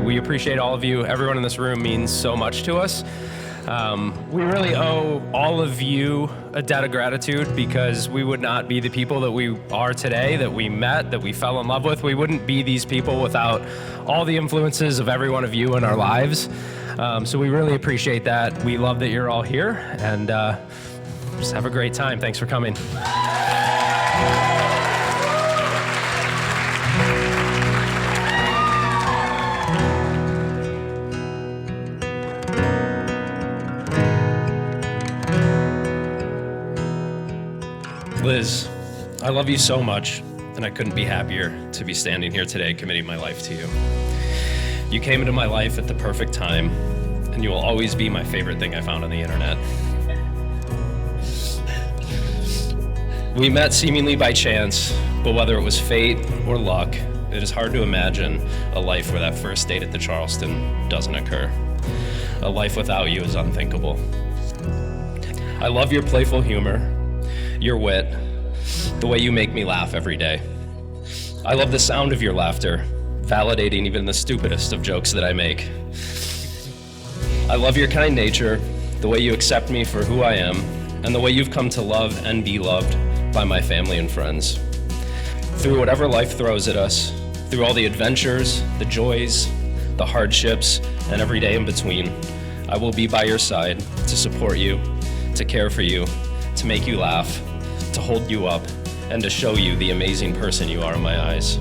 We appreciate all of you. Everyone in this room means so much to us. We really owe all of you a debt of gratitude, because we would not be the people that we are today, that we met, that we fell in love with. We wouldn't be these people without all the influences of every one of you in our lives. So we really appreciate that. We love that you're all here, and just have a great time. Thanks for coming. Liz, I love you so much, and I couldn't be happier to be standing here today committing my life to you. You came into my life at the perfect time, and you will always be my favorite thing I found on the internet. We met seemingly by chance, but whether it was fate or luck, it is hard to imagine a life where that first date at the Charleston doesn't occur. A life without you is unthinkable. I love your playful humor, your wit, the way you make me laugh every day. I love the sound of your laughter, validating even the stupidest of jokes that I make. I love your kind nature, the way you accept me for who I am, and the way you've come to love and be loved by my family and friends. Through whatever life throws at us, through all the adventures, the joys, the hardships, and every day in between, I will be by your side to support you, to care for you, to make you laugh, to hold you up, and to show you the amazing person you are in my eyes.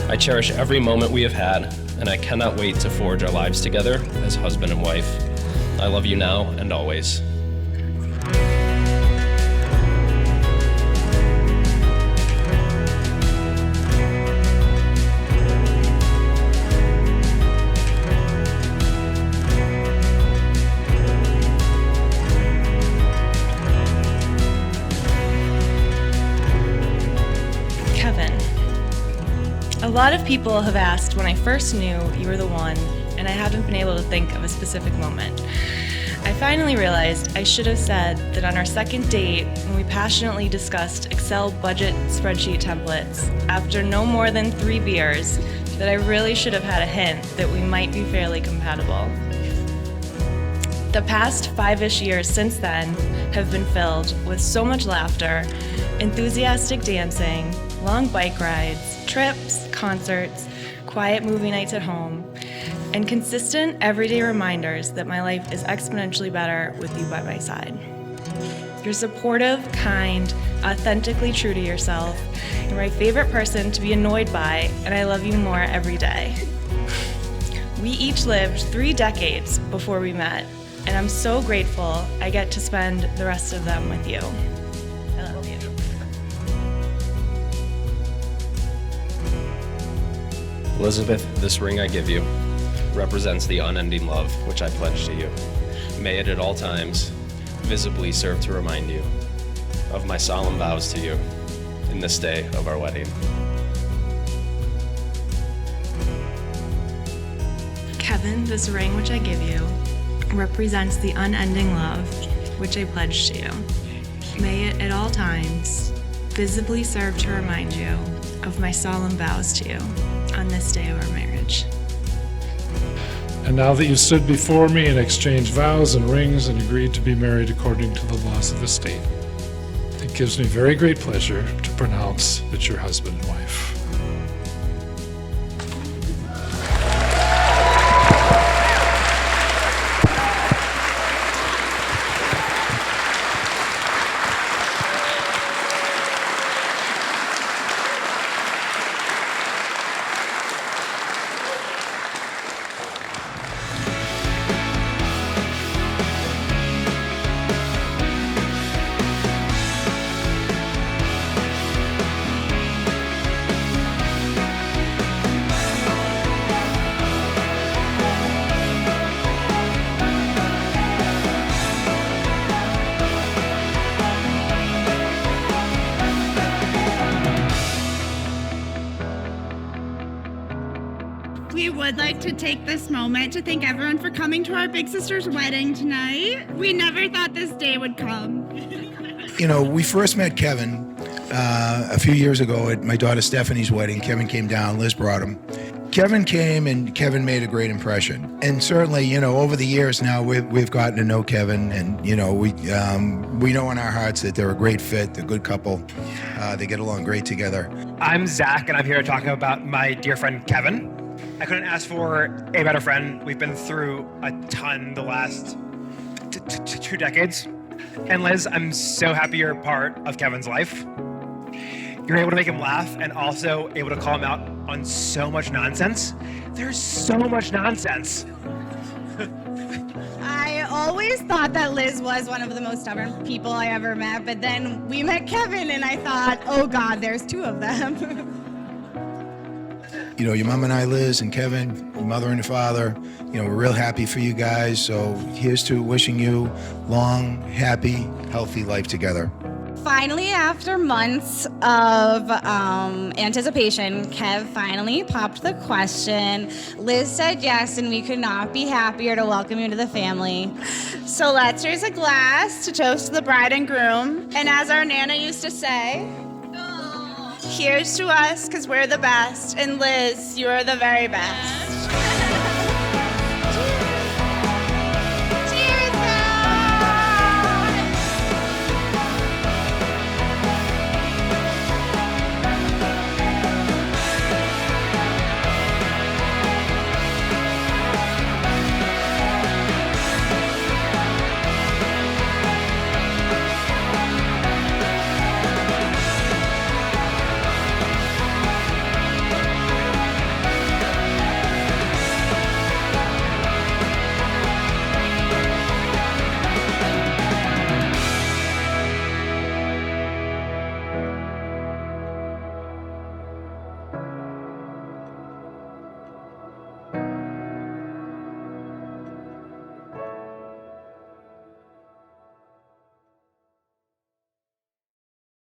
I cherish every moment we have had, and I cannot wait to forge our lives together as husband and wife. I love you now and always. A lot of people have asked when I first knew you were the one, and I haven't been able to think of a specific moment. I finally realized I should have said that on our second date, when we passionately discussed Excel budget spreadsheet templates, after no more than 3 beers, that I really should have had a hint that we might be fairly compatible. The past 5-ish years since then have been filled with so much laughter, enthusiastic dancing, long bike rides, trips, concerts, quiet movie nights at home, and consistent everyday reminders that my life is exponentially better with you by my side. You're supportive, kind, authentically true to yourself. You're my favorite person to be annoyed by, and I love you more every day. We each lived 3 decades before we met, and I'm so grateful I get to spend the rest of them with you. I love you. Elizabeth, this ring I give you represents the unending love which I pledge to you. May it at all times visibly serve to remind you of my solemn vows to you in this day of our wedding. Kevin, this ring which I give you represents the unending love which I pledge to you. May it at all times visibly serve to remind you of my solemn vows to you on this day of our marriage. And now that you stood before me and exchanged vows and rings and agreed to be married according to the laws of the state, it gives me very great pleasure to pronounce that you're husband and wife. to take this moment to thank everyone for coming to our big sister's wedding tonight. We never thought this day would come. You know, we first met Kevin a few years ago at my daughter Stephanie's wedding. Kevin came down, Liz brought him. Kevin came and Kevin made a great impression. And certainly, you know, over the years now, we've gotten to know Kevin, and, you know, we know in our hearts that they're a great fit, they're a good couple. They get along great together. I'm Zach, and I'm here to talk about my dear friend Kevin. I couldn't ask for a better friend. We've been through a ton the last 2 decades. And Liz, I'm so happy you're a part of Kevin's life. You're able to make him laugh and also able to call him out on so much nonsense. There's so much nonsense. I always thought that Liz was one of the most stubborn people I ever met, but then we met Kevin and I thought, oh God, there's 2 of them. You know, your mom and I, Liz and Kevin, your mother and your father, you know, we're real happy for you guys. So here's to wishing you long, happy, healthy life together. Finally, after months of anticipation, Kev finally popped the question. Liz said yes, and we could not be happier to welcome you to the family. So let's raise a glass to toast the bride and groom. And as our Nana used to say, here's to us, because we're the best. And Liz, you're the very best.